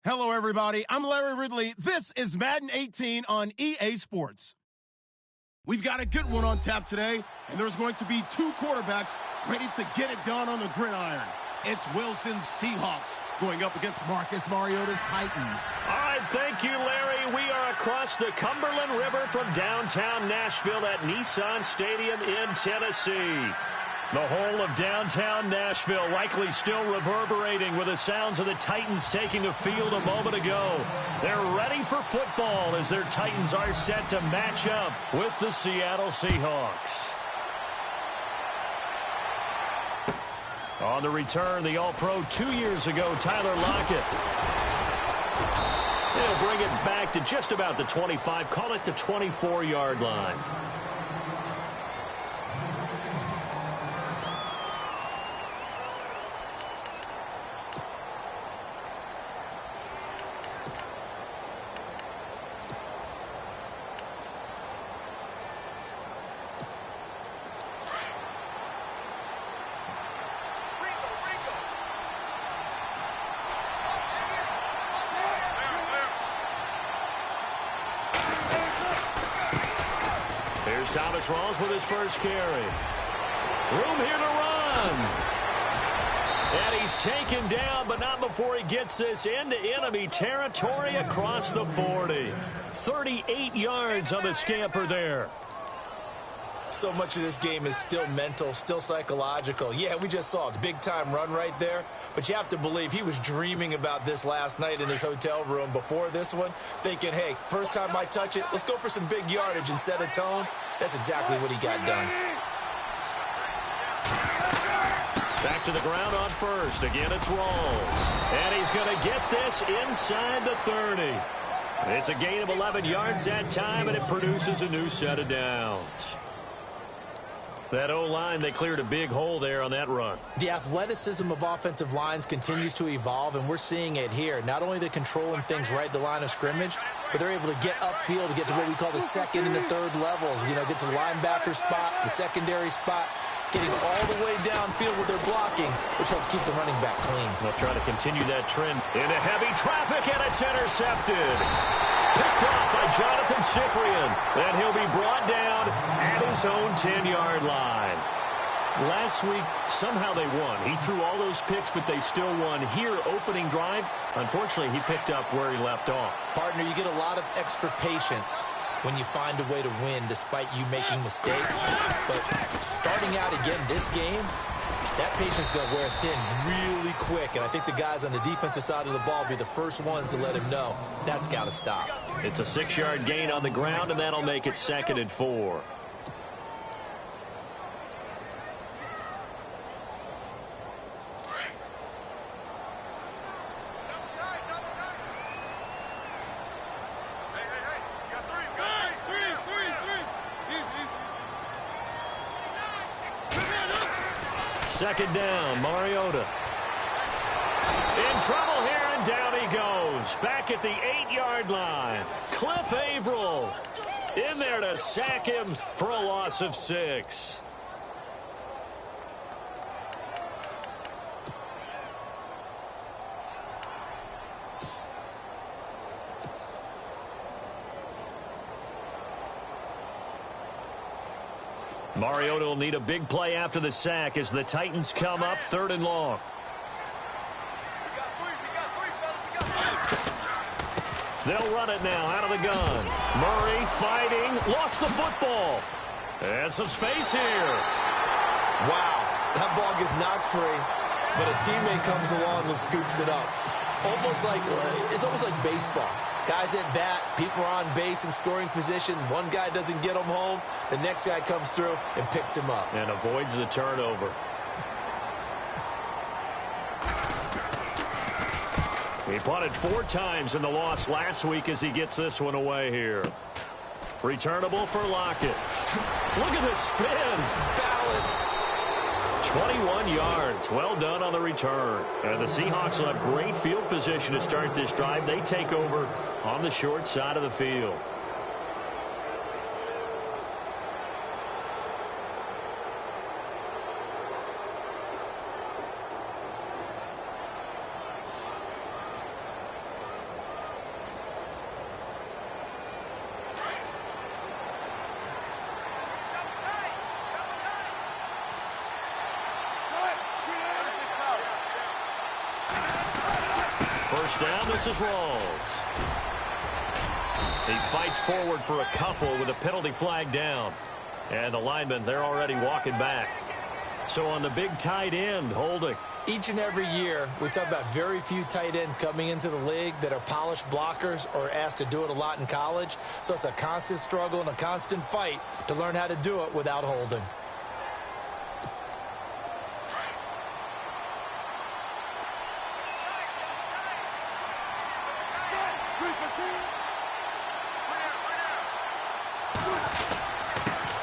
Hello, everybody. I'm Larry Ridley. This is Madden 18 on EA Sports. We've got a good one on tap today, and there's going to be two quarterbacks ready to get it done on the gridiron. It's Wilson's Seahawks going up against Marcus Mariota's Titans. All right, thank you, Larry. We are across the Cumberland River from downtown Nashville at Nissan Stadium in Tennessee. The whole of downtown Nashville likely still reverberating with the sounds of the Titans taking the field a moment ago. They're ready for football as their Titans are set to match up with the Seattle Seahawks. On the return, the All-Pro 2 years ago, Tyler Lockett. They'll bring it back to just about the 25, call it the 24-yard line. Here's Thomas Rawls with his first carry. Room here to run. And he's taken down, but not before he gets this into enemy territory across the 40. 38 yards on the scamper there. So much of this game is still mental, still psychological. Yeah, we just saw a big-time run right there, but you have to believe he was dreaming about this last night in his hotel room before this one, thinking, hey, first time I touch it, let's go for some big yardage and set a tone. That's exactly what he got done. Back to the ground on first. Again, it's Rawls. And he's going to get this inside the 30. It's a gain of 11 yards that time, and it produces a new set of downs. That O-line, they cleared a big hole there on that run. The athleticism of offensive lines continues to evolve, and we're seeing it here. Not only are they controlling things right at the line of scrimmage, but they're able to get upfield to get to what we call the second and the third levels. You know, get to the linebacker spot, the secondary spot, getting all the way downfield with their blocking, which helps keep the running back clean. They'll try to continue that trend into heavy traffic, and it's intercepted. Picked off by Jonathan Cyprien. Then he'll be brought down at his own 10-yard line. Last week, somehow they won. He threw all those picks, but they still won. Here, opening drive, unfortunately, he picked up where he left off. Partner, you get a lot of extra patience when you find a way to win despite you making mistakes. But starting out again this game, that patience is going to wear thin really quick. And I think the guys on the defensive side of the ball will be the first ones to let him know that's got to stop. It's a 6-yard gain on the ground, and that'll make it 2nd and 4. Second down, Mariota. In trouble here, and down he goes. Back at the 8-yard line. Cliff Averill in there to sack him for a loss of 6. Mariota will need a big play after the sack as the Titans come up 3rd and long. They'll run it now out of the gun. Murray fighting, lost the football. And some space here. Wow, that ball gets knocked free, but a teammate comes along and scoops it up. It's almost like baseball. Guys at bat, people are on base in scoring position. One guy doesn't get him home. The next guy comes through and picks him up. And avoids the turnover. He punted 4 times in the loss last week as he gets this one away here. Returnable for Lockett. Look at the spin. Balance. 21 yards. Well done on the return. And the Seahawks will have great field position to start this drive. They take over on the short side of the field. First down, this is Rawls. He fights forward for a couple with a penalty flag down. And the linemen, they're already walking back. So on the big tight end, holding. Each and every year, we talk about very few tight ends coming into the league that are polished blockers or asked to do it a lot in college. So it's a constant struggle and a constant fight to learn how to do it without holding.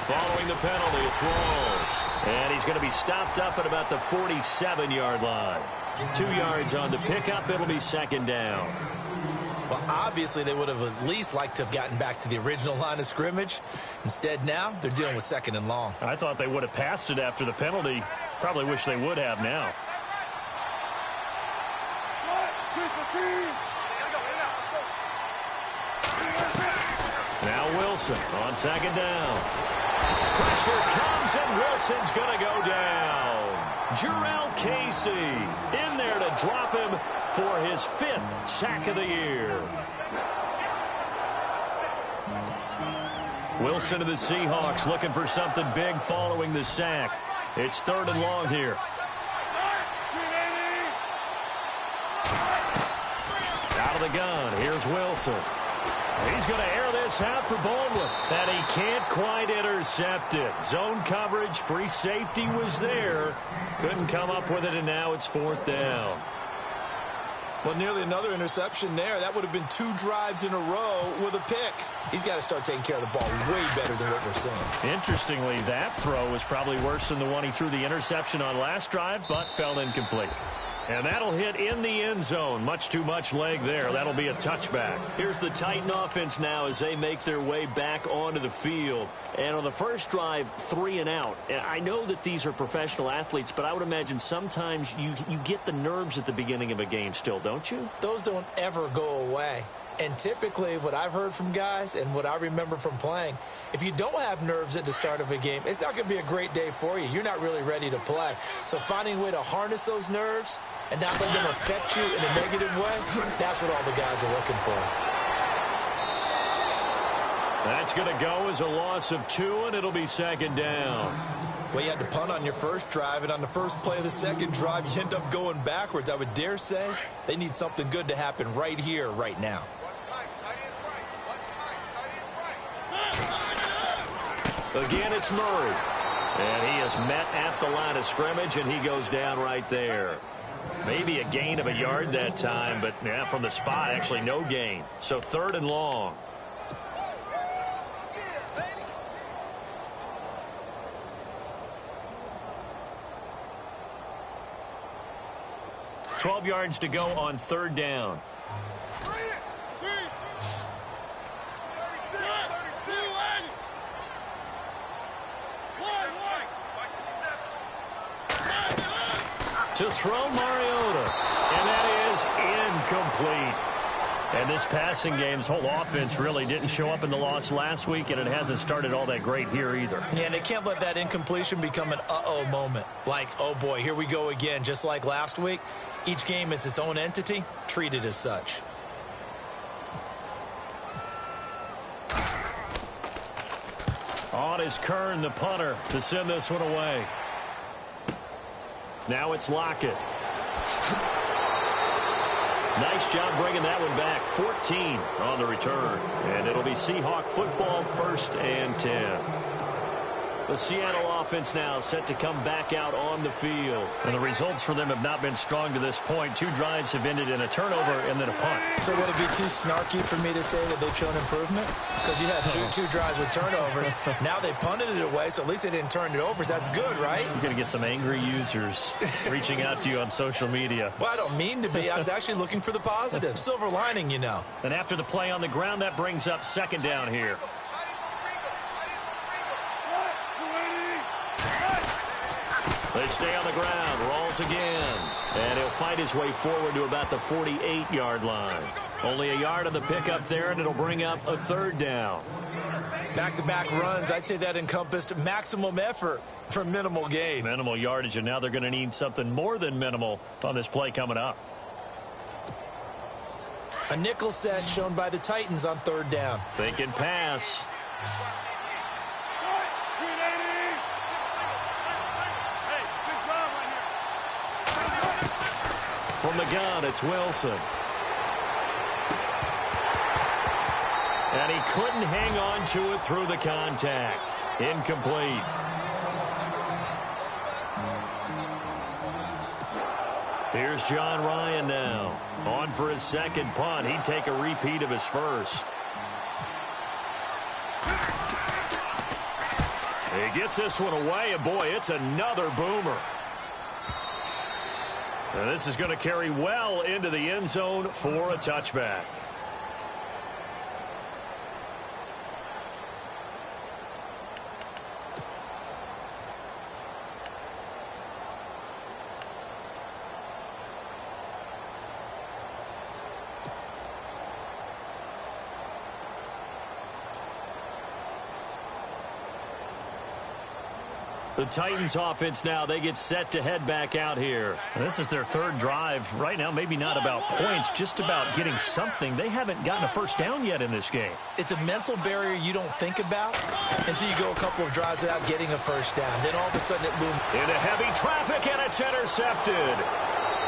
Following the penalty, it's Rawls. And he's going to be stopped up at about the 47-yard line. 2 yards on the pickup. It'll be second down. Well, obviously, they would have at least liked to have gotten back to the original line of scrimmage. Instead, now, they're dealing with second and long. I thought they would have passed it after the penalty. Probably wish they would have now. Now Wilson on second down. Pressure comes, and Wilson's going to go down. Jarrell Casey in there to drop him for his 5th sack of the year. Wilson of the Seahawks looking for something big following the sack. It's 3rd and long here. Out of the gun, here's Wilson. He's going to air this out for Baldwin. And he can't quite intercept it. Zone coverage, free safety was there. Couldn't come up with it, and now it's 4th down. Well, nearly another interception there. That would have been 2 drives in a row with a pick. He's got to start taking care of the ball way better than what we're seeing. Interestingly, that throw was probably worse than the one he threw the interception on last drive, but fell incomplete. And that'll hit in the end zone. Much too much leg there. That'll be a touchback. Here's the Titan offense now as they make their way back onto the field. And on the first drive, 3 and out. I know that these are professional athletes, but I would imagine sometimes you get the nerves at the beginning of a game still, don't you? Those don't ever go away. And typically what I've heard from guys and what I remember from playing, if you don't have nerves at the start of a game, it's not going to be a great day for you. You're not really ready to play. So finding a way to harness those nerves and not let them affect you in a negative way, that's what all the guys are looking for. That's going to go as a loss of 2, and it'll be second down. Well, you had to punt on your first drive, and on the first play of the second drive, you end up going backwards. I would dare say they need something good to happen right here, right now. Again, it's Murray. And he is met at the line of scrimmage, and he goes down right there. Maybe a gain of a yard that time, but yeah, from the spot, actually no gain. So 3rd and long. $12 yards to go on 3rd down. To throw Mariota, and that is incomplete. And this passing game's whole offense really didn't show up in the loss last week, and it hasn't started all that great here either. Yeah, and they can't let that incompletion become an uh-oh moment. Like, oh boy, here we go again, just like last week. Each game is its own entity, treated as such. On is Kern, the punter, to send this one away. Now it's Lockett. Nice job bringing that one back. 14 on the return. And it'll be Seahawk football, 1st and 10. The Seattle offense now set to come back out on the field. And the results for them have not been strong to this point. 2 drives have ended in a turnover and then a punt. So would it be too snarky for me to say that they've shown improvement? Because you had two drives with turnovers. Now they punted it away, so at least they didn't turn it over. So that's good, right? You're going to get some angry users reaching out to you on social media. Well, I don't mean to be. I was actually looking for the positive. Silver lining, you know. And after the play on the ground, that brings up 2nd down here. They stay on the ground. Rawls again. And he'll fight his way forward to about the 48-yard line. Only a yard on the pickup there, and it'll bring up a 3rd down. Back-to-back runs, I'd say that encompassed maximum effort for minimal gain. Minimal yardage, and now they're going to need something more than minimal on this play coming up. A nickel set shown by the Titans on third down. Thinking pass. From the gun, it's Wilson. And he couldn't hang on to it through the contact. Incomplete. Here's John Ryan now. On for his second punt. He'd take a repeat of his first. He gets this one away, and boy, it's another boomer. And this is going to carry well into the end zone for a touchback. The Titans offense now, they get set to head back out here. This is their third drive. Right now, maybe not about points, just about getting something. They haven't gotten a first down yet in this game. It's a mental barrier you don't think about until you go a couple of drives without getting a first down. Then all of a sudden it looms. Into heavy traffic, and it's intercepted.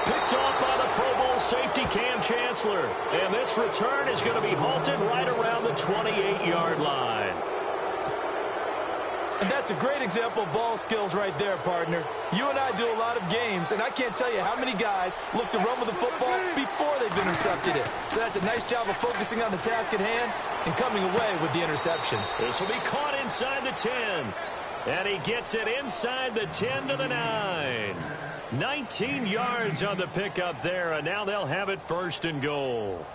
Picked off by the Pro Bowl safety Cam Chancellor. And this return is going to be halted right around the 28-yard line. And that's a great example of ball skills right there, partner. You and I do a lot of games, and I can't tell you how many guys look to run with the football before they've intercepted it. So that's a nice job of focusing on the task at hand and coming away with the interception. This will be caught inside the 10. And he gets it inside the 10 to the 9. 19 yards on the pickup there, and now they'll have it first and goal.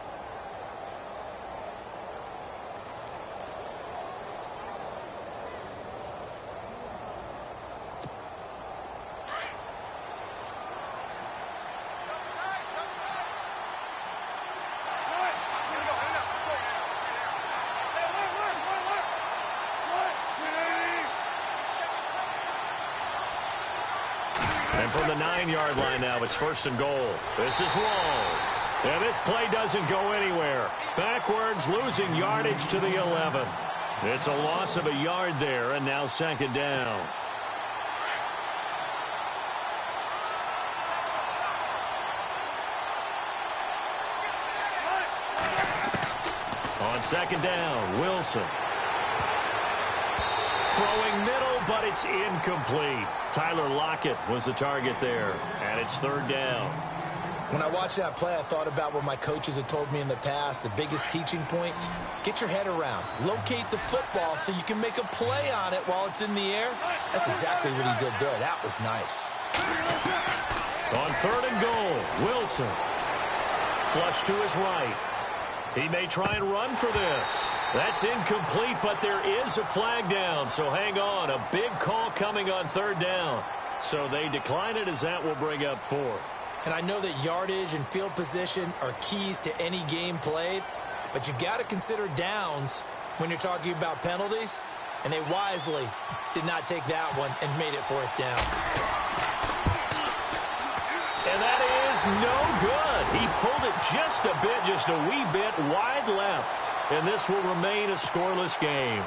And from the 9-yard line now, it's first and goal. This is Walls. And this play doesn't go anywhere. Backwards, losing yardage to the 11. It's a loss of a yard there, and now second down. On second down, Wilson. Throwing middle, but it's incomplete. Tyler Lockett was the target there, and it's third down. When I watched that play, I thought about what my coaches had told me in the past. The biggest teaching point, get your head around. Locate the football so you can make a play on it while it's in the air. That's exactly what he did there. That was nice. On third and goal, Wilson. Flush to his right. He may try and run for this. That's incomplete, but there is a flag down, so hang on. A big call coming on third down. So they decline it as that will bring up fourth. And I know that yardage and field position are keys to any game played, but you've got to consider downs when you're talking about penalties, and they wisely did not take that one and made it fourth down. And that is no good. He pulled it just a bit, just a wee bit wide left. And this will remain a scoreless game.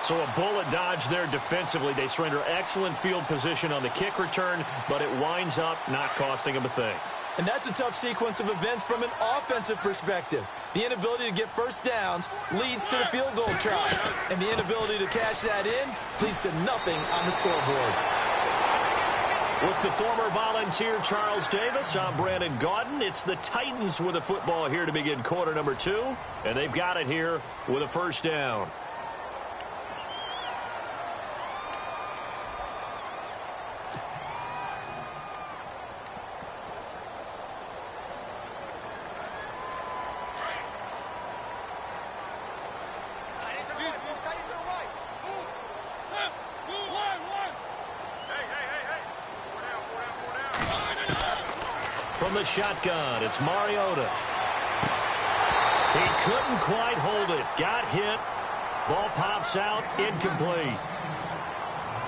So a bullet dodge there defensively. They surrender excellent field position on the kick return, but it winds up not costing them a thing. And that's a tough sequence of events from an offensive perspective. The inability to get first downs leads to the field goal try. And the inability to cash that in leads to nothing on the scoreboard. With the former Volunteer Charles Davis, I'm Brandon Gaudin. It's the Titans with a football here to begin quarter number 2. And they've got it here with a first down. From the shotgun, it's Mariota. He couldn't quite hold it. Got hit. Ball pops out. Incomplete.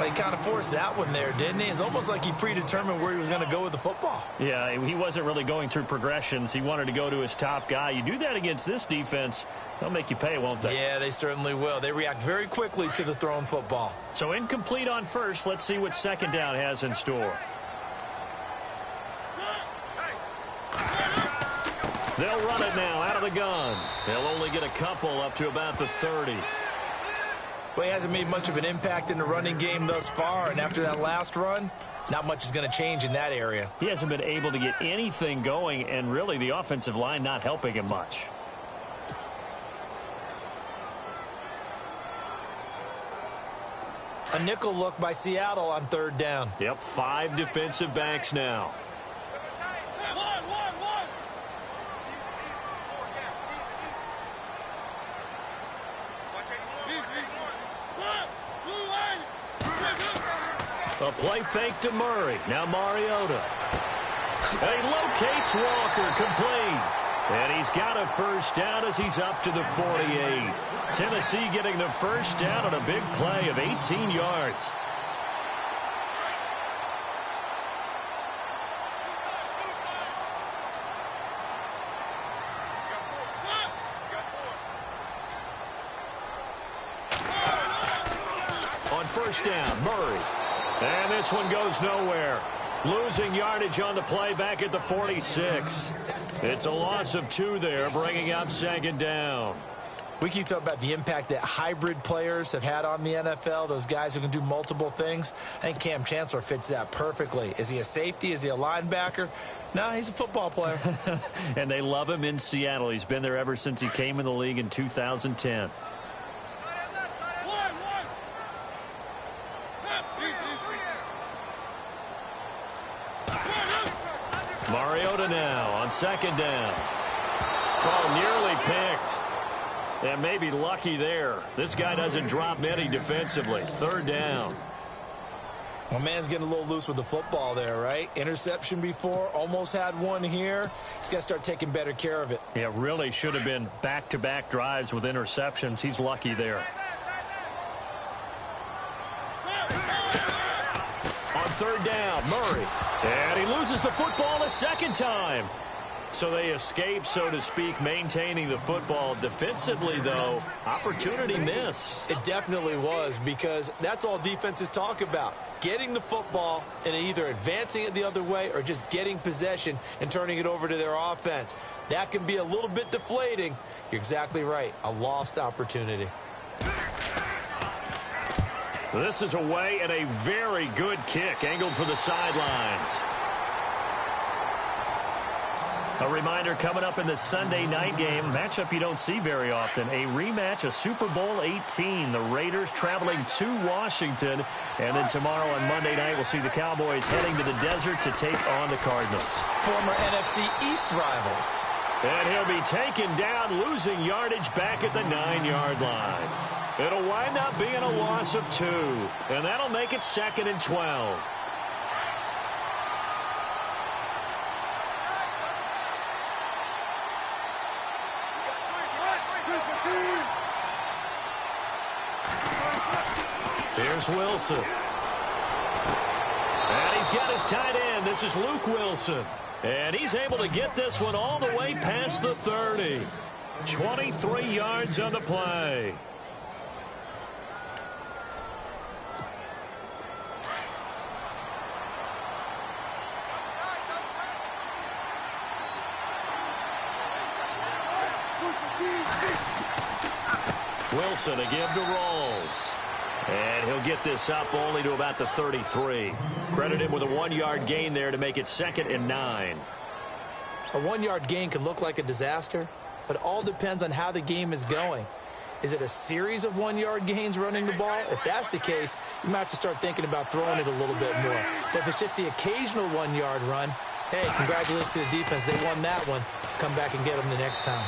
He kind of forced that one there, didn't he? It's almost like he predetermined where he was going to go with the football. Yeah, he wasn't really going through progressions. He wanted to go to his top guy. You do that against this defense, they'll make you pay, won't they? Yeah, they certainly will. They react very quickly to the thrown football. So incomplete on first. Let's see what second down has in store. They'll run it now out of the gun. They'll only get a couple up to about the 30. Well, he hasn't made much of an impact in the running game thus far, and after that last run, not much is going to change in that area. He hasn't been able to get anything going, and really the offensive line not helping him much. A nickel look by Seattle on third down. Yep, 5 defensive backs now. A play fake to Murray. Now Mariota. And he locates Walker, complete. And he's got a first down as he's up to the 48. Tennessee getting the first down on a big play of 18 yards. On first down, Murray. And this one goes nowhere. Losing yardage on the play back at the 46. It's a loss of 2 there, bringing up second down. We keep talking about the impact that hybrid players have had on the NFL, those guys who can do multiple things. I think Cam Chancellor fits that perfectly. Is he a safety? Is he a linebacker? No, he's a football player. And they love him in Seattle. He's been there ever since he came in the league in 2010. Mariota now on second down. Oh, nearly picked. And maybe lucky there. This guy doesn't drop many defensively. Third down. Well, man's getting a little loose with the football there, right? Interception before, almost had one here. He's got to start taking better care of it. Yeah, really should have been back-to-back drives with interceptions. He's lucky there. On third down, Murray. And he loses the football a second time. So they escape, so to speak, maintaining the football. Defensively, though, opportunity miss. It definitely was, because that's all defenses talk about. Getting the football and either advancing it the other way or just getting possession and turning it over to their offense. That can be a little bit deflating. You're exactly right. A lost opportunity. This is away and a very good kick, angled for the sidelines. A reminder coming up in the Sunday night game, matchup you don't see very often, a rematch of Super Bowl 18. The Raiders traveling to Washington, and then tomorrow on Monday night we'll see the Cowboys heading to the desert to take on the Cardinals. Former NFC East rivals. And he'll be taken down, losing yardage back at the 9-yard line. It'll wind up being a loss of 2, and that'll make it 2nd and 12. Here's Wilson. And he's got his tight end. This is Luke Wilson. And he's able to get this one all the way past the 30. 23 yards on the play. Wilson, a give to Rawls. And he'll get this up only to about the 33. Credit him with a 1-yard gain there to make it 2nd and 9. A 1-yard gain can look like a disaster, but it all depends on how the game is going. Is it a series of 1-yard gains running the ball? If that's the case, you might have to start thinking about throwing it a little bit more. But if it's just the occasional 1-yard run, hey, congratulations to the defense. They won that one. Come back and get them the next time.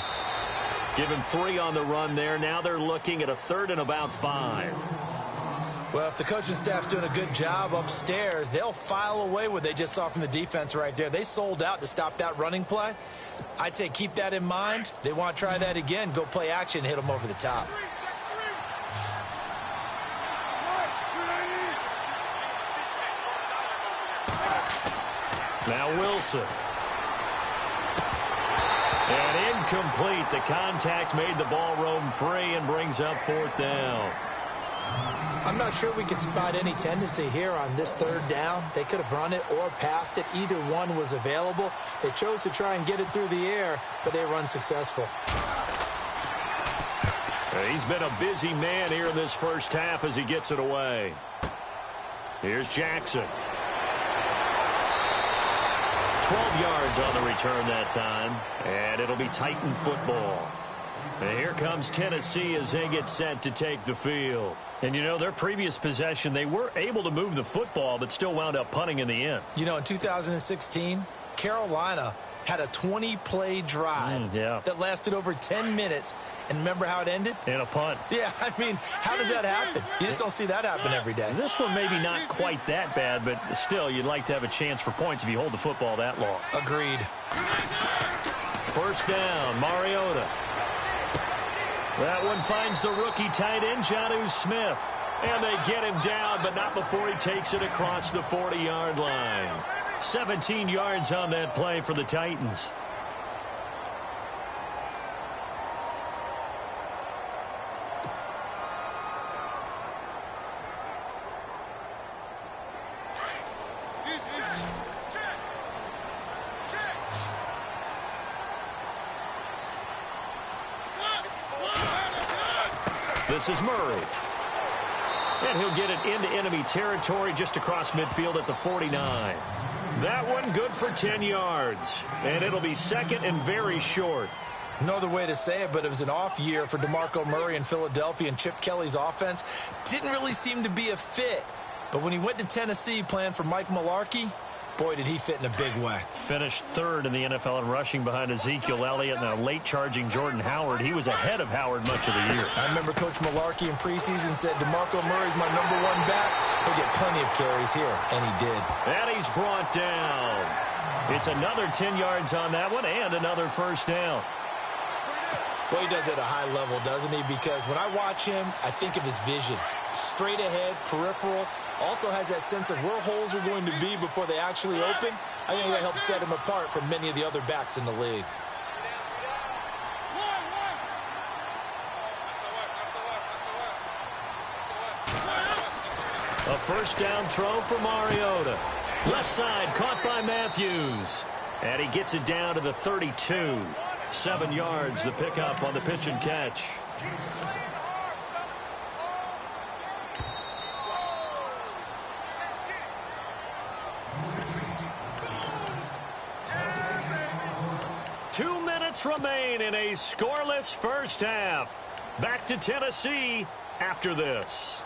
Given 3 on the run there. Now they're looking at a 3rd and about 5. Well, if the coaching staff's doing a good job upstairs, they'll file away what they just saw from the defense right there. They sold out to stop that running play. I'd say keep that in mind. They want to try that again. Go play action, hit them over the top. Now Wilson. And incomplete. The contact made the ball roam free and brings up 4th down. I'm not sure we could spot any tendency here on this 3rd down. They could have run it or passed it. Either one was available. They chose to try and get it through the air, but they were unsuccessful. He's been a busy man here in this first half as he gets it away. Here's Jackson. 12 yards on the return that time, and it'll be Titan football. And here comes Tennessee as they get set to take the field. And, you know, their previous possession, they were able to move the football, but still wound up punting in the end. You know, in 2016, Carolina had a 20-play drive that lasted over 10 minutes. And remember how it ended? In a punt. Yeah, I mean, how does that happen? You just don't see that happen every day. This one maybe not quite that bad, but still, you'd like to have a chance for points if you hold the football that long. Agreed. 1st down, Mariota. That one finds the rookie tight end, Jonnu Smith. And they get him down, but not before he takes it across the 40-yard line. 17 yards on that play for the Titans. This is Murray. And he'll get it into enemy territory just across midfield at the 49. That one good for 10 yards. And it'll be 2nd and very short. No other way to say it, but it was an off year for DeMarco Murray in Philadelphia, and Chip Kelly's offense didn't really seem to be a fit. But when he went to Tennessee playing for Mike Mularkey, boy, did he fit in a big way. Finished 3rd in the NFL in rushing behind Ezekiel Elliott and a late-charging Jordan Howard. He was ahead of Howard much of the year. I remember Coach Mularkey in preseason said, DeMarco Murray's my #1 back. He'll get plenty of carries here, and he did. And he's brought down. It's another 10 yards on that one and another 1st down. Boy, he does it at a high level, doesn't he? Because when I watch him, I think of his vision. Straight ahead, peripheral. Also has that sense of where holes are going to be before they actually open. I think that helps set him apart from many of the other backs in the league. A 1st down throw for Mariota. Left side caught by Matthews. And he gets it down to the 32. 7 yards, the pickup on the pitch and catch. Remain in a scoreless first half. Back to Tennessee after this.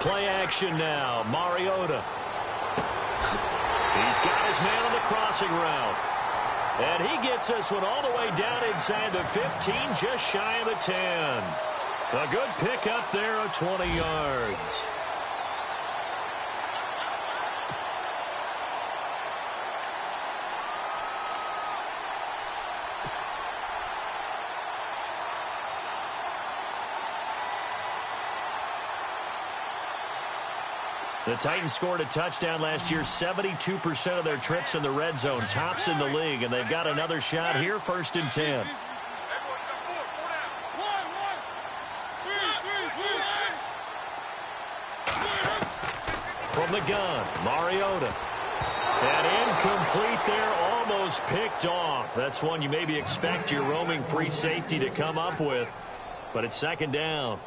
Play action now. Mariota. He's got his man on the crossing route. And he gets this one all the way down inside the 15, just shy of the 10. A good pick up there of 20 yards. The Titans scored a touchdown last year, 72% of their trips in the red zone, tops in the league, and they've got another shot here, 1st and 10. From the gun, Mariota. And incomplete there, almost picked off. That's one you maybe expect your roaming free safety to come up with, but it's 2nd down.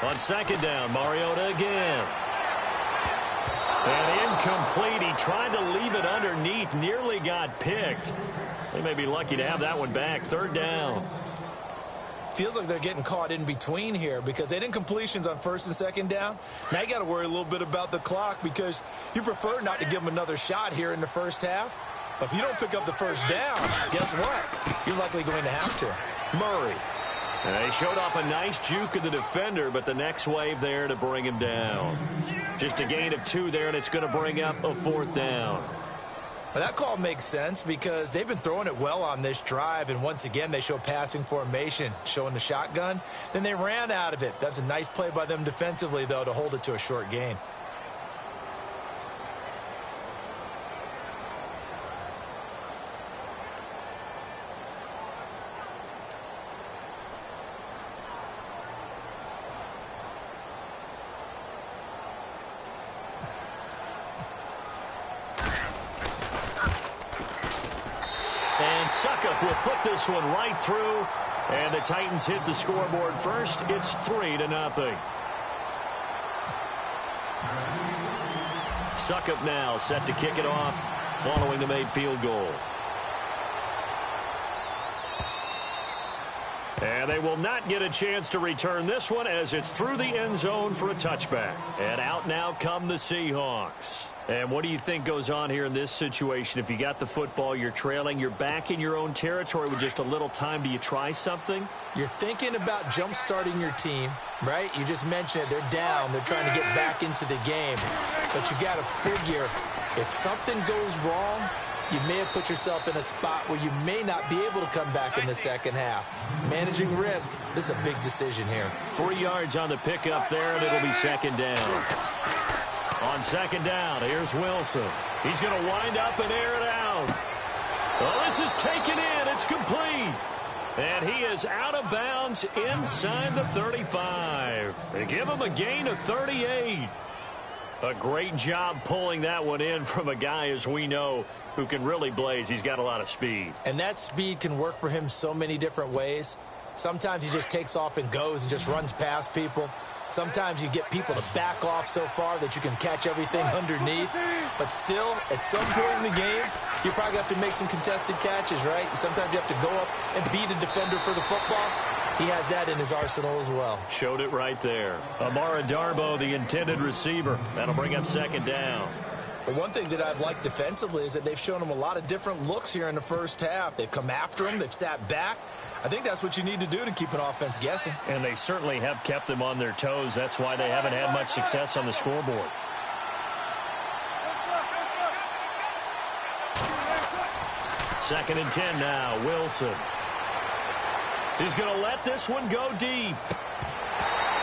On 2nd down, Mariota again. And Incomplete. He tried to leave it underneath. Nearly got picked. They may be lucky to have that one back. Third down. Feels like they're getting caught in between here because they didn't completions on first and second down. Now you got to worry a little bit about the clock because you prefer not to give them another shot here in the first half. But if you don't pick up the first down, guess what? You're likely going to have to. Murray. And they showed off a nice juke of the defender, but the next wave there to bring him down. Just a gain of 2 there, and it's going to bring up a fourth down. Well, that call makes sense because they've been throwing it well on this drive, and once again, they show passing formation, showing the shotgun. Then they ran out of it. That's a nice play by them defensively, though, to hold it to a short gain. Suckup will put this one right through, and the Titans hit the scoreboard first. It's 3-0. Suckup now set to kick it off following the made field goal. And they will not get a chance to return this one as it's through the end zone for a touchback. And out now come the Seahawks. And what do you think goes on here in this situation? If you got the football, you're trailing, you're back in your own territory with just a little time. Do you try something? You're thinking about jump-starting your team, right? You just mentioned it. They're down. They're trying to get back into the game. But you got to figure if something goes wrong, you may have put yourself in a spot where you may not be able to come back in the second half. Managing risk, this is a big decision here. 3 yards on the pickup there, and it'll be second down. On second down, here's Wilson. He's going to wind up and air it out. Well, this is taken in. It's complete. And he is out of bounds inside the 35. They give him a gain of 38. A great job pulling that one in from a guy, as we know, who can really blaze. He's got a lot of speed. And that speed can work for him so many different ways. Sometimes he just takes off and goes and just runs past people. Sometimes you get people to back off so far that you can catch everything underneath. But still, at some point in the game, you probably have to make some contested catches, right? Sometimes you have to go up and beat a defender for the football. He has that in his arsenal as well. Showed it right there. Amara Darboh, the intended receiver. That'll bring up second down. But one thing that I've liked defensively is that they've shown him a lot of different looks here in the first half. They've come after him. They've sat back. I think that's what you need to do to keep an offense guessing. And they certainly have kept them on their toes. That's why they haven't had much success on the scoreboard. Second and 10 now. Wilson. He's going to let this one go deep.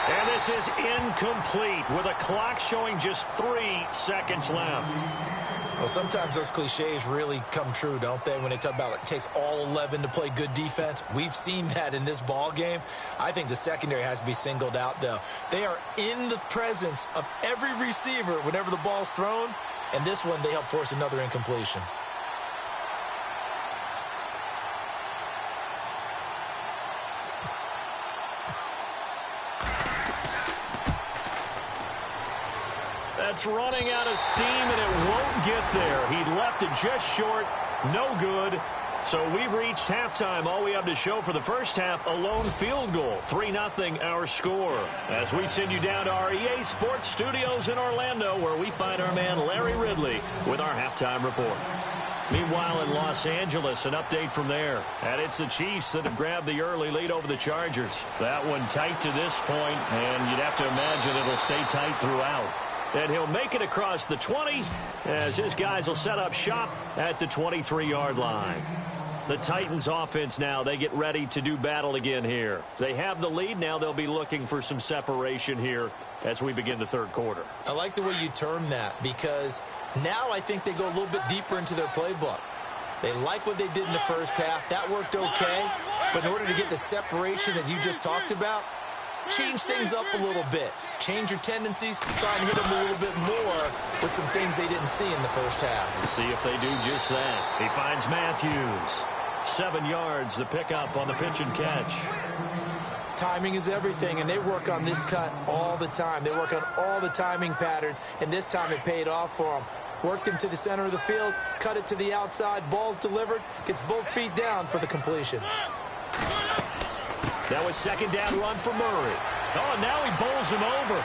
And this is incomplete with a clock showing just 3 seconds left. Well, sometimes those cliches really come true, don't they, when they talk about it takes all 11 to play good defense. We've seen that in this ball game. I think the secondary has to be singled out, though. They are in the presence of every receiver whenever the ball's thrown, and this one they help force another incompletion. That's running out of steam, and it won't get there. He left it just short. No good. So we've reached halftime. All we have to show for the first half, a lone field goal. 3-0 our score. As we send you down to our EA Sports Studios in Orlando, where we find our man Larry Ridley with our halftime report. Meanwhile, in Los Angeles, an update from there. And it's the Chiefs that have grabbed the early lead over the Chargers. That one tight to this point, and you'd have to imagine it'll stay tight throughout. And he'll make it across the 20 as his guys will set up shop at the 23-yard line. The Titans offense now, they get ready to do battle again here. They have the lead. Now they'll be looking for some separation here as we begin the third quarter. I like the way you term that because now I think they go a little bit deeper into their playbook. They like what they did in the first half. That worked okay. But in order to get the separation that you just talked about, change things up a little bit. Change your tendencies. Try and hit them a little bit more with some things they didn't see in the first half. Let's see if they do just that. He finds Matthews. 7 yards, the pickup on the pitch and catch. Timing is everything, and they work on this cut all the time. They work on all the timing patterns, and this time it paid off for them. Worked him to the center of the field, cut it to the outside, ball's delivered, gets both feet down for the completion. That was second down run for Murray. Oh, and now he bowls him over.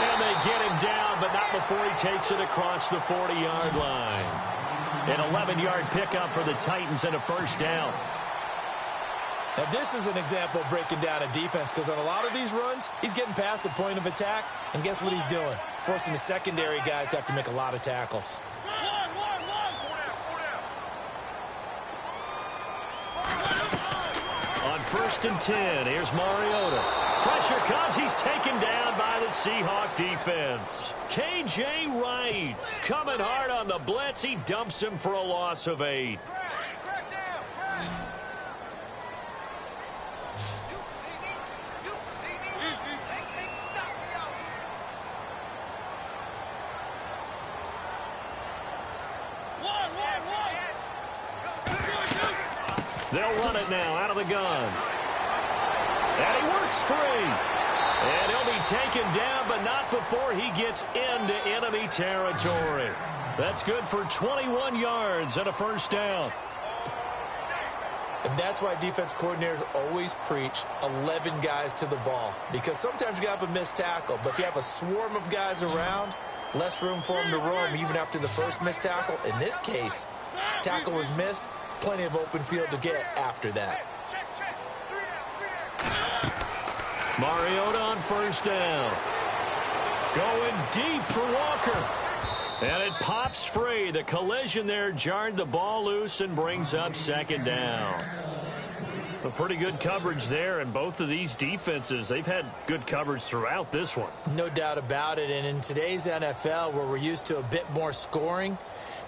And they get him down, but not before he takes it across the 40-yard line. An 11-yard pickup for the Titans and a first down. Now, this is an example of breaking down a defense because on a lot of these runs, he's getting past the point of attack, and guess what he's doing? Forcing the secondary guys to have to make a lot of tackles. On 1st and 10, here's Mariota. Pressure comes. He's taken down by the Seahawk defense. K.J. Wright coming hard on the blitz. He dumps him for a loss of 8. They'll run it now out of the gun. And he works free. And he'll be taken down, but not before he gets into enemy territory. That's good for 21 yards and a first down. And that's why defense coordinators always preach 11 guys to the ball. Because sometimes you have a missed tackle, but if you have a swarm of guys around, less room for them to roam even after the first missed tackle. In this case, tackle was missed, plenty of open field to get after that. Mariota on first down. Going deep for Walker. And it pops free. The collision there jarred the ball loose and brings up second down. A pretty good coverage there, and both of these defenses, they've had good coverage throughout this one. No doubt about it, and in today's NFL, where we're used to a bit more scoring,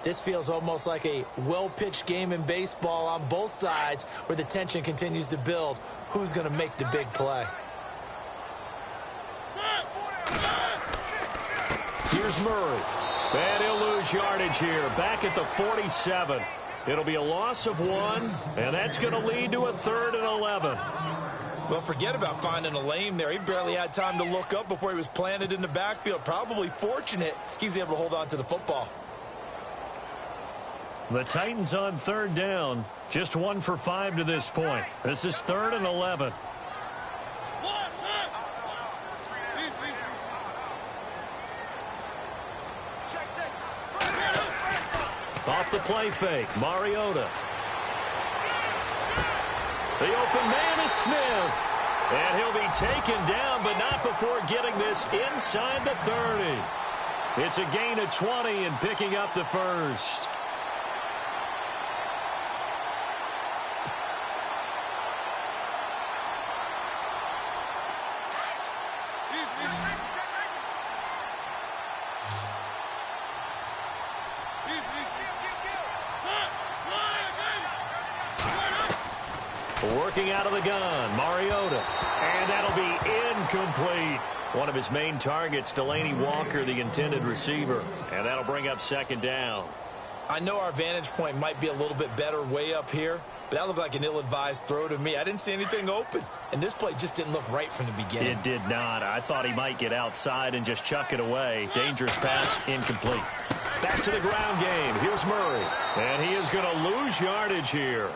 this feels almost like a well-pitched game in baseball on both sides where the tension continues to build. Who's going to make the big play? Here's Murray. And he'll lose yardage here. Back at the 47. It'll be a loss of 1, and that's going to lead to a 3rd and 11. Well, forget about finding a lane there. He barely had time to look up before he was planted in the backfield. Probably fortunate he was able to hold on to the football. The Titans on 3rd down. Just 1 for 5 to this point. This is 3rd and 11. Off the play fake, Mariota. The open man is Smith. And he'll be taken down, but not before getting this inside the 30. It's a gain of 20 and picking up the first. Working out of the gun, Mariota. And that'll be incomplete. One of his main targets, Delaney Walker, the intended receiver. And that'll bring up second down. I know our vantage point might be a little bit better way up here, but that looked like an ill-advised throw to me. I didn't see anything open. And this play just didn't look right from the beginning. It did not. I thought he might get outside and just chuck it away. Dangerous pass, incomplete. Back to the ground game. Here's Murray. And he is going to lose yardage here.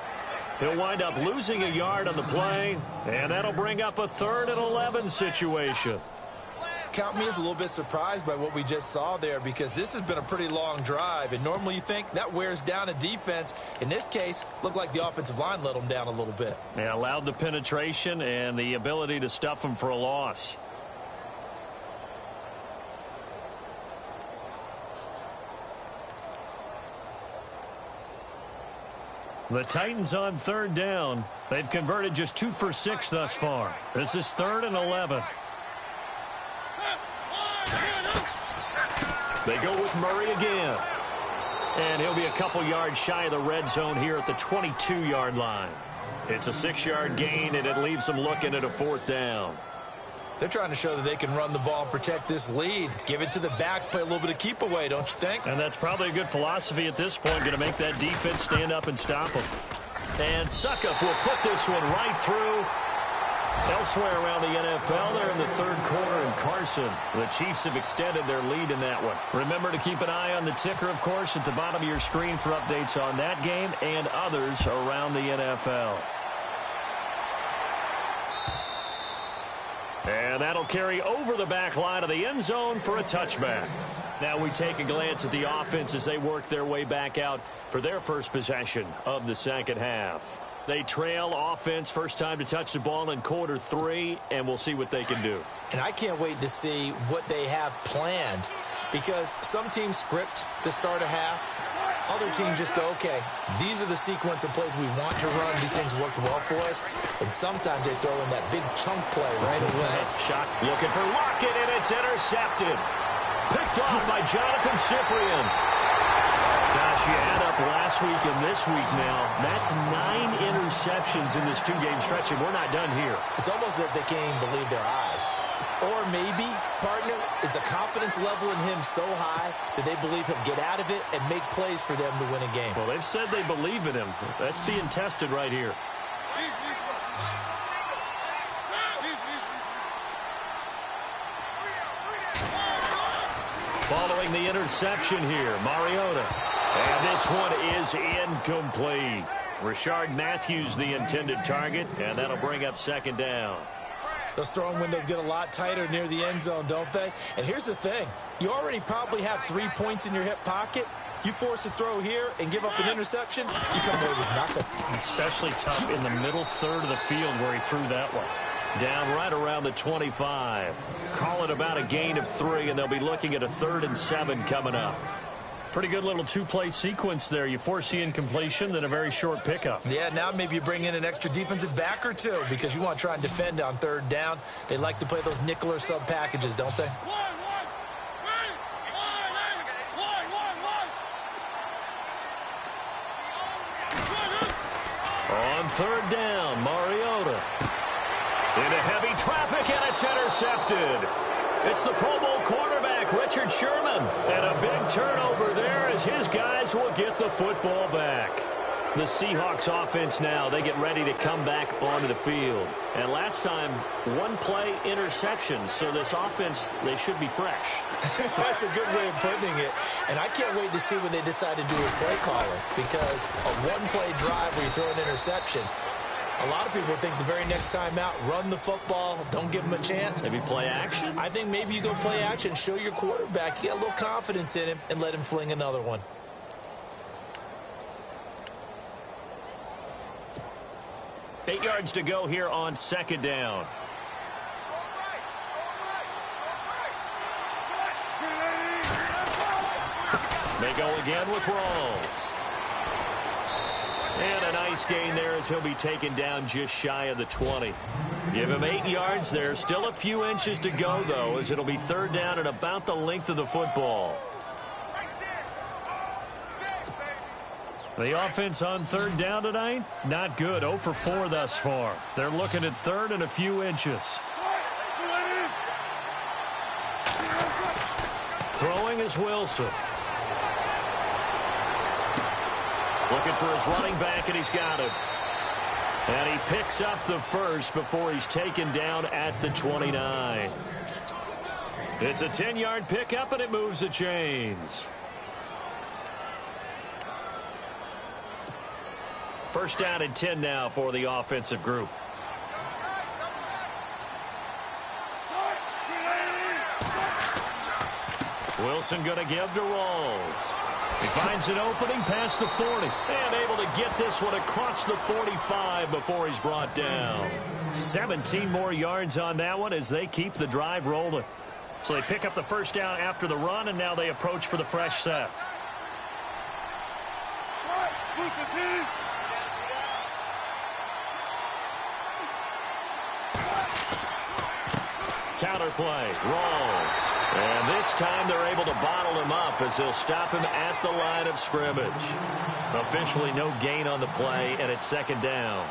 He'll wind up losing a yard on the play, and that'll bring up a 3rd and 11 situation. Count me as a little bit surprised by what we just saw there because this has been a pretty long drive, and normally you think that wears down a defense. In this case, looked like the offensive line let them down a little bit. They allowed the penetration and the ability to stuff them for a loss. The Titans on 3rd down. They've converted just 2 for 6 thus far. This is 3rd and 11. They go with Murray again. And he'll be a couple yards shy of the red zone here at the 22-yard line. It's a 6-yard gain, and it leaves them looking at a 4th down. They're trying to show that they can run the ball and protect this lead. Give it to the backs, play a little bit of keep away, don't you think? And that's probably a good philosophy at this point, going to make that defense stand up and stop them. And Suckup will put this one right through. Elsewhere around the NFL, they're in the third quarter in Carson. The Chiefs have extended their lead in that one. Remember to keep an eye on the ticker, of course, at the bottom of your screen for updates on that game and others around the NFL. And that'll carry over the back line of the end zone for a touchback. Now we take a glance at the offense as they work their way back out for their first possession of the second half. They trail offense, first time to touch the ball in quarter 3, and we'll see what they can do. And I can't wait to see what they have planned, because some teams script to start a half. Other teams just go, okay, these are the sequence of plays we want to run. These things worked well for us. And sometimes they throw in that big chunk play right away. Shot looking for Lockett, and it's intercepted. Picked off by Jonathan Cyprien. Gosh, you add up last week and this week now. That's 9 interceptions in this 2-game stretch, and we're not done here. It's almost as if they can't even believe their eyes. Or maybe, partner, is the confidence level in him so high that they believe he'll get out of it and make plays for them to win a game. Well, they've said they believe in him. That's being tested right here. Following the interception here, Mariota. And this one is incomplete. Rashard Matthews, the intended target, and that'll bring up second down. Those throwing windows get a lot tighter near the end zone, don't they? And here's the thing. You already probably have 3 points in your hip pocket. You force a throw here and give up an interception, you come away with nothing. Especially tough in the middle third of the field where he threw that one. Down right around the 25. Call it about a gain of 3, and they'll be looking at a 3rd and 7 coming up. Pretty good little 2-play sequence there. You force the incompletion, then a very short pickup. Yeah, now maybe you bring in an extra defensive back or 2 because you want to try and defend on 3rd down. They like to play those nickel or sub packages, don't they? On 3rd down, Mariota. Into heavy traffic, and it's intercepted. It's the Pro Bowl quarterback, Richard Sherman. And a big turnover there as his guys will get the football back. The Seahawks offense now, they get ready to come back onto the field. And last time, 1-play interception. So this offense, they should be fresh. That's a good way of putting it. And I can't wait to see what they decide to do with play calling. Because a 1-play drive where you throw an interception, a lot of people think the very next time out, run the football, don't give them a chance. Maybe play action? I think maybe you go play action, show your quarterback, get a little confidence in him, and let him fling another one. Eight yards to go here on 2nd down. They go again with Rawls. And a nice gain there as he'll be taken down just shy of the 20. Give him 8 yards there. Still a few inches to go, though, as it'll be 3rd down and about the length of the football. The offense on 3rd down tonight, not good. 0 for 4 thus far. They're looking at 3rd and a few inches. Throwing is Wilson. Looking for his running back, and he's got it. And he picks up the first before he's taken down at the 29. It's a 10-yard pickup, and it moves the chains. First down and 10 now for the offensive group. Wilson going to give to Rawls. He finds an opening past the 40 and able to get this one across the 45 before he's brought down. 17 more yards on that one as they keep the drive rolling. So they pick up the first down after the run, and now they approach for the fresh set. Counter play, Rawls. And this time they're able to bottle him up as they'll stop him at the line of scrimmage. Officially no gain on the play, and it's 2nd down.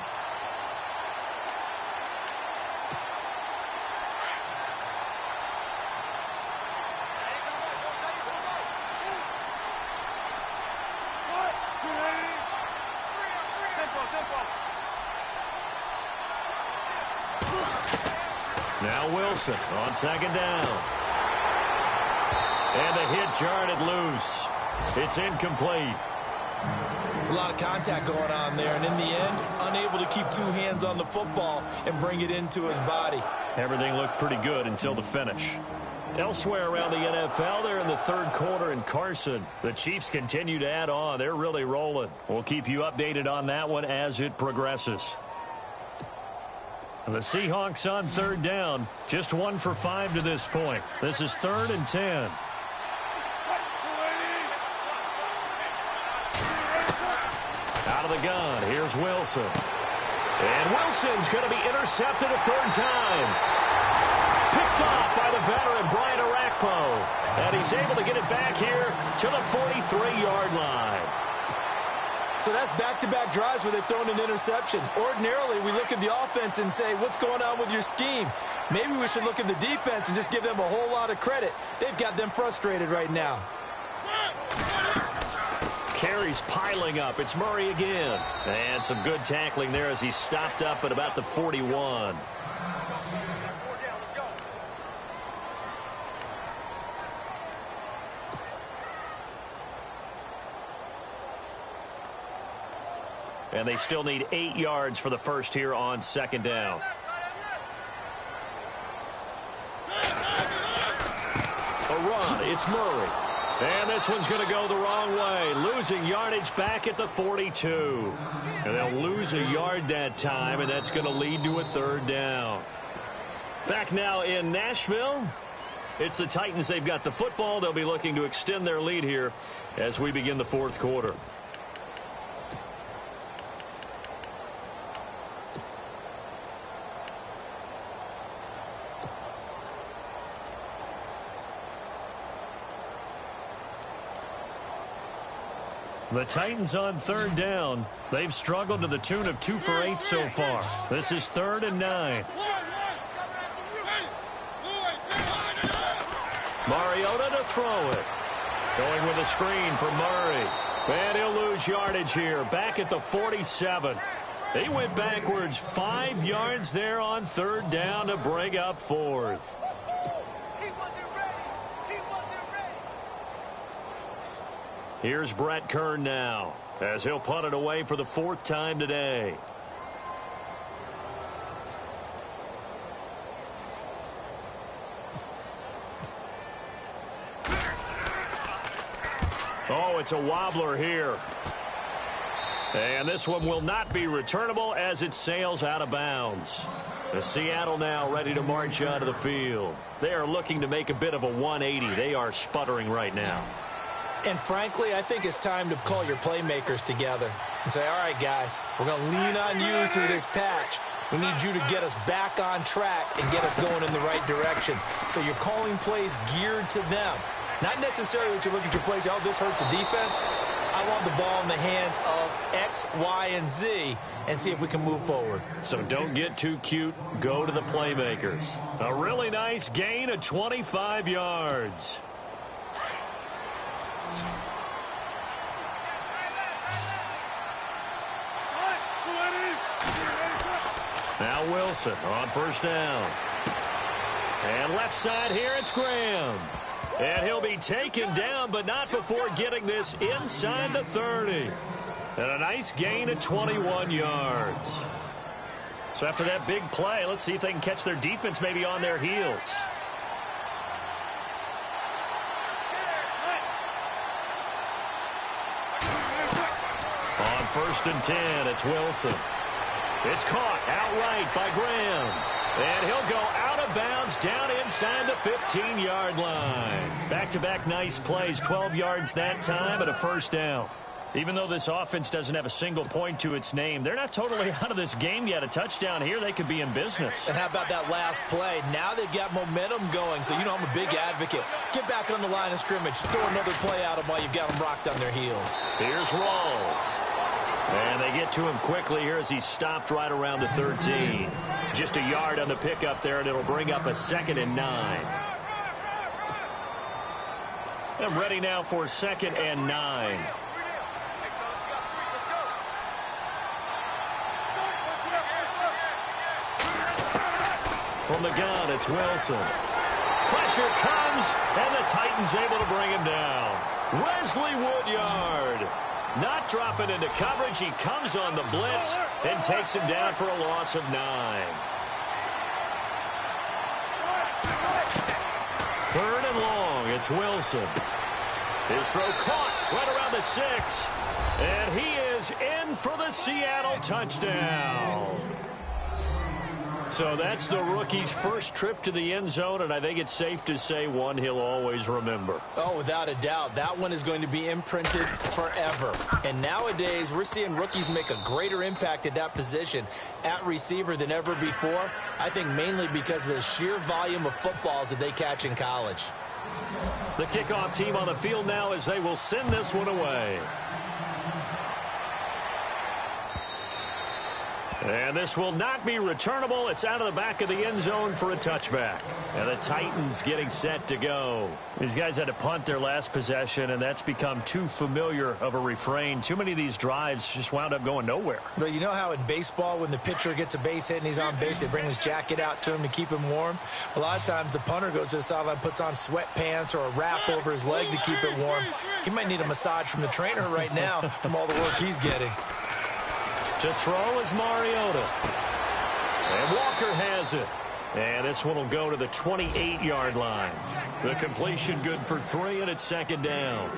Now Wilson on second down. And the hit jarred it loose. It's incomplete. It's a lot of contact going on there, and in the end, unable to keep two hands on the football and bring it into his body. Everything looked pretty good until the finish. Elsewhere around the NFL, they're in the third quarter in Carson. The Chiefs continue to add on. They're really rolling. We'll keep you updated on that one as it progresses. And the Seahawks on third down, just 1 for 5 to this point. This is 3rd and 10. Out of the gun, here's Wilson. And Wilson's going to be intercepted a third time. Picked off by the veteran, Brian Arakpo. And he's able to get it back here to the 43-yard line. So that's back-to-back drives where they've thrown an interception. Ordinarily, we look at the offense and say, what's going on with your scheme? Maybe we should look at the defense and just give them a whole lot of credit. They've got them frustrated right now. Carries piling up. It's Murray again. And some good tackling there as he stopped up at about the 41. And they still need 8 yards for the first here on second down. A run. It's Murray. And this one's going to go the wrong way. Losing yardage back at the 42. And they'll lose a yard that time, and that's going to lead to a third down. Back now in Nashville. It's the Titans. They've got the football. They'll be looking to extend their lead here as we begin the fourth quarter. The Titans on third down. They've struggled to the tune of 2 for 8 so far. This is 3rd and 9. Mariota to throw it. Going with a screen for Murray. And he'll lose yardage here. Back at the 47. They went backwards 5 yards there on third down to bring up 4th. Here's Brett Kern now as he'll punt it away for the 4th time today. Oh, it's a wobbler here. And this one will not be returnable as it sails out of bounds. The Seattle now ready to march out of the field. They are looking to make a bit of a 180. They are sputtering right now. And frankly, I think it's time to call your playmakers together and say, all right, guys, we're going to lean on you through this patch. We need you to get us back on track and get us going in the right direction. So you're calling plays geared to them. Not necessarily that you look at your plays, oh, this hurts the defense. I want the ball in the hands of X, Y, and Z and see if we can move forward. So don't get too cute. Go to the playmakers. A really nice gain of 25 yards. Now Wilson on first down. And left side here, it's Graham. And he'll be taken down, but not before getting this inside the 30. And a nice gain of 21 yards. So after that big play, let's see if they can catch their defense maybe on their heels. On 1st and 10, it's Wilson. It's caught outright by Graham. And he'll go out of bounds down inside the 15-yard line. Back-to-back nice plays, 12 yards that time and a first down. Even though this offense doesn't have a single point to its name, they're not totally out of this game yet. A touchdown here, they could be in business. And how about that last play? Now they've got momentum going, so you know I'm a big advocate. Get back on the line of scrimmage. Throw another play at them while you've got them rocked on their heels. Here's Rawls. And they get to him quickly here as he stopped right around the 13. Just a yard on the pickup there, and it'll bring up a 2nd and 9. I'm ready now for 2nd and 9. From the gun, it's Wilson. Pressure comes, and the Titans able to bring him down. Wesley Woodyard not dropping into coverage. He comes on the blitz and takes him down for a loss of 9. Third and long, it's Wilson. His throw caught right around the 6. And he is in for the Seattle touchdown. So that's the rookie's first trip to the end zone, and I think it's safe to say one he'll always remember. Oh, without a doubt. That one is going to be imprinted forever. And nowadays, we're seeing rookies make a greater impact at that position at receiver than ever before. I think mainly because of the sheer volume of footballs that they catch in college. The kickoff team on the field now as they will send this one away. And this will not be returnable. It's out of the back of the end zone for a touchback. And the Titans getting set to go. These guys had to punt their last possession, and that's become too familiar of a refrain. Too many of these drives just wound up going nowhere. But you know how in baseball, when the pitcher gets a base hit and he's on base, they bring his jacket out to him to keep him warm? A lot of times the punter goes to the sideline, puts on sweatpants or a wrap over his leg to keep it warm. He might need a massage from the trainer right now from all the work he's getting. To throw is Mariota. And Walker has it. And this one will go to the 28-yard line. The completion good for 3, and it's second down.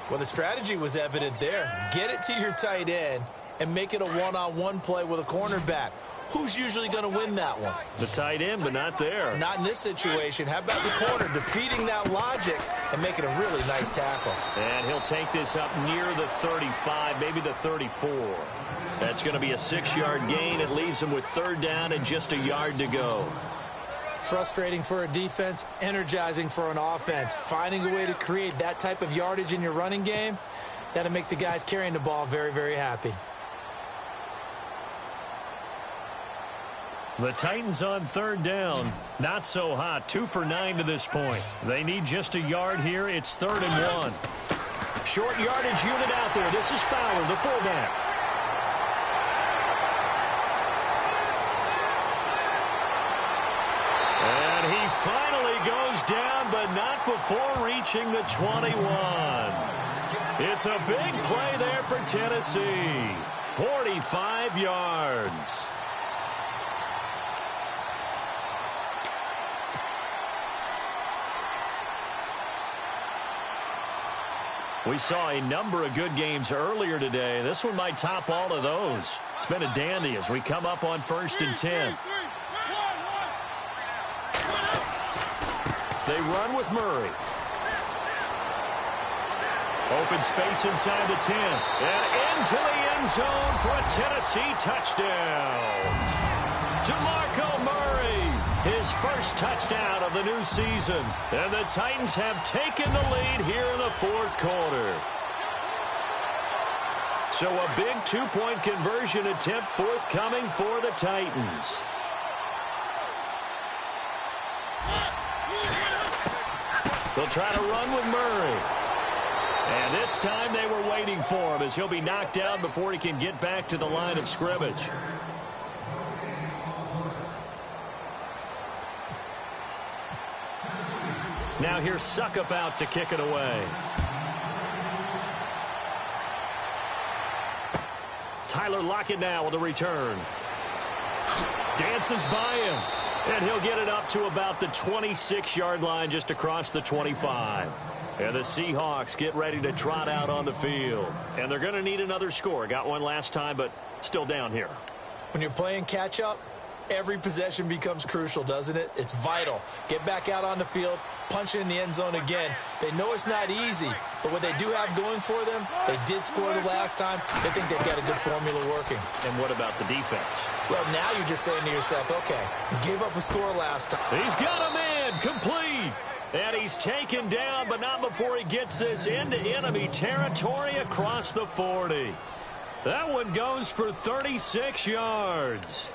Well, the strategy was evident there. Get it to your tight end and make it a one-on-one play with a cornerback. Who's usually going to win that one? The tight end, but not there. Not in this situation. How about the corner defeating that logic and making a really nice tackle? And he'll take this up near the 35, maybe the 34. That's going to be a 6-yard gain. It leaves him with third down and just a yard to go. Frustrating for a defense, energizing for an offense. Finding a way to create that type of yardage in your running game, that'll make the guys carrying the ball very, very happy. The Titans on third down. Not so hot. 2 for 9 to this point. They need just a yard here. It's 3rd and 1. Short yardage unit out there. This is Fowler, the fullback. And he finally goes down, but not before reaching the 21. It's a big play there for Tennessee. 45 yards. We saw a number of good games earlier today. This one might top all of those. It's been a dandy as we come up on 1st and 10. They run with Murray. Open space inside the 10. And into the end zone for a Tennessee touchdown. DeMarco Murray, his first touchdown of the new season. And the Titans have taken the lead here in the 4th quarter. So a big 2-point conversion attempt forthcoming for the Titans. They'll try to run with Murray. And this time they were waiting for him as he'll be knocked down before he can get back to the line of scrimmage. Now here's Suckup out to kick it away. Tyler Lockett now with a return. Dances by him. And he'll get it up to about the 26-yard line just across the 25. And the Seahawks get ready to trot out on the field. And they're going to need another score. Got one last time, but still down here. When you're playing catch-up, every possession becomes crucial, doesn't it? It's vital. Get back out on the field, punch it in the end zone again. They know it's not easy, but what they do have going for them, they did score the last time. They think they've got a good formula working. And what about the defense? Well, now you're just saying to yourself, okay, we gave up a score last time. He's got a man complete. And he's taken down, but not before he gets this into enemy territory across the 40. That one goes for 36 yards.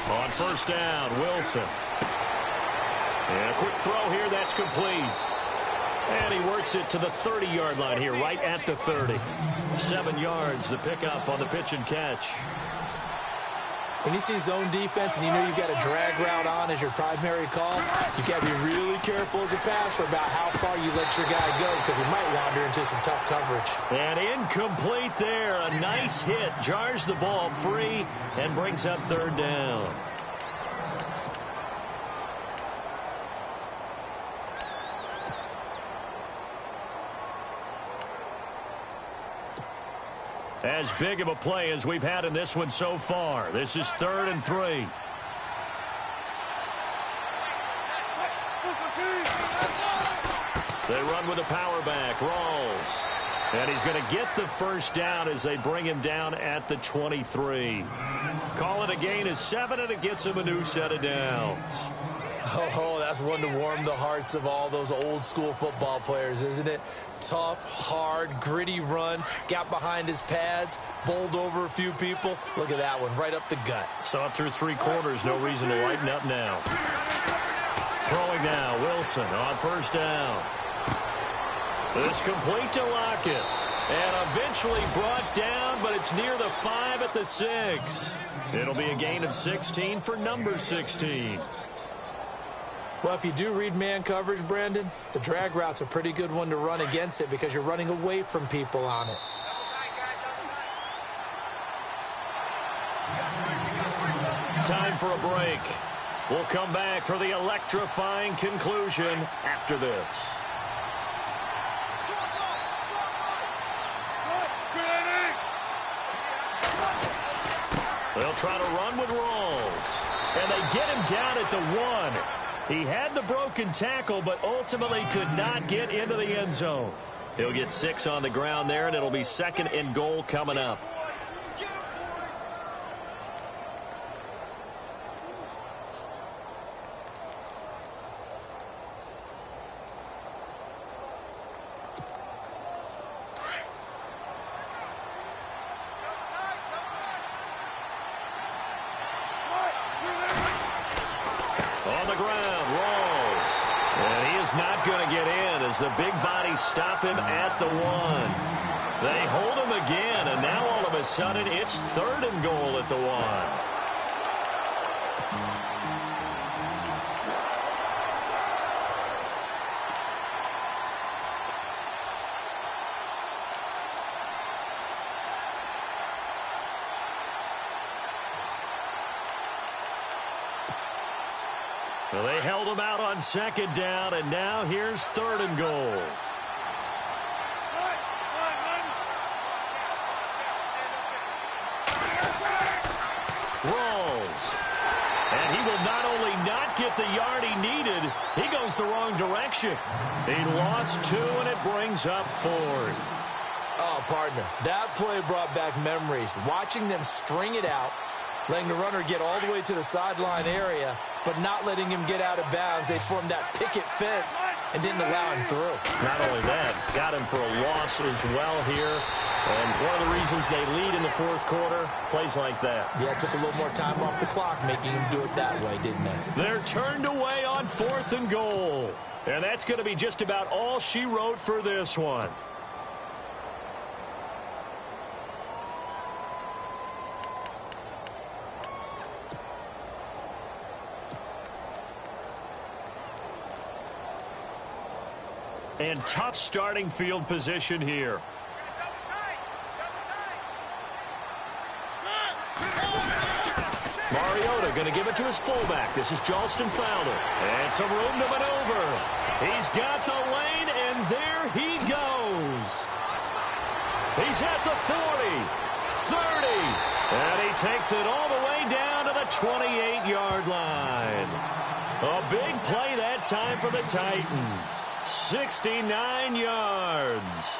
On 1st down, Wilson. And a quick throw here, that's complete. And he works it to the 30-yard line here, right at the 30. 7 yards, the pickup on the pitch and catch. When you see zone defense and you know you've got a drag route on as your primary call, you've got to be really careful as a passer about how far you let your guy go because he might wander into some tough coverage. And incomplete there. A nice hit. Jars the ball free and brings up 3rd down. As big of a play as we've had in this one so far. This is 3rd and 3. They run with a power back. Rawls. And he's going to get the first down as they bring him down at the 23. Call it a gain of 7, and it gets him a new set of downs. Oh, that's one to warm the hearts of all those old-school football players, isn't it? Tough, hard, gritty run, got behind his pads, bowled over a few people. Look at that one, right up the gut. Saw it through 3 quarters, no reason to lighten up now. Throwing now, Wilson on 1st down. This complete to Lockett. And eventually brought down, but it's near the 5 at the 6. It'll be a gain of 16 for number 16. Well, if you do read man coverage, Brandon, the drag route's a pretty good one to run against it because you're running away from people on it. Time for a break. We'll come back for the electrifying conclusion after this. They'll try to run with Rawls. And they get him down at the 1. He had the broken tackle, but ultimately could not get into the end zone. He'll get 6 on the ground there, and it'll be 2nd and goal coming up. On the ground, Rawls. And he is not going to get in as the big bodies stop him at the 1. They hold him again, and now all of a sudden it's 3rd and goal at the 1. Well, they held him out on 2nd down, and now here's 3rd and goal. Rawls. And he will not only not get the yard he needed, he goes the wrong direction. He lost 2, and it brings up 4th. Oh, partner, that play brought back memories. Watching them string it out, letting the runner get all the way to the sideline area, but not letting him get out of bounds. They formed that picket fence and didn't allow him through. Not only that, got him for a loss as well here. And one of the reasons they lead in the 4th quarter, plays like that. Yeah, it took a little more time off the clock making him do it that way, didn't it? They're turned away on 4th and goal. And that's going to be just about all she wrote for this one. And tough starting field position here. Mariota going to give it to his fullback. This is Charleston Fowler. And some room to maneuver. He's got the lane, and there he goes. He's at the 40, 30, and he takes it all the way down to the 28-yard line. A big play that time for the Titans. 69 yards.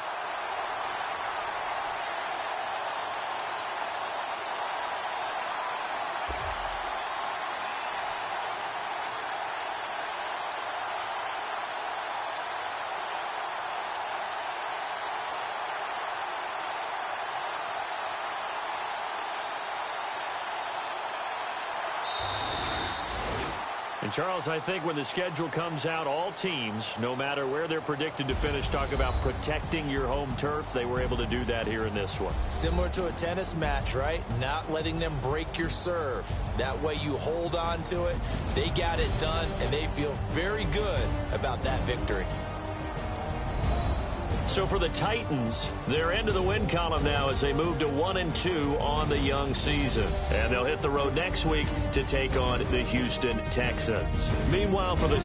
And, Charles, I think when the schedule comes out, all teams, no matter where they're predicted to finish, talk about protecting your home turf. They were able to do that here in this one. Similar to a tennis match, right? Not letting them break your serve. That way you hold on to it. They got it done, and they feel very good about that victory. So for the Titans, they're into the win column now as they move to 1-2 on the young season. And they'll hit the road next week to take on the Houston Texans. Meanwhile, for the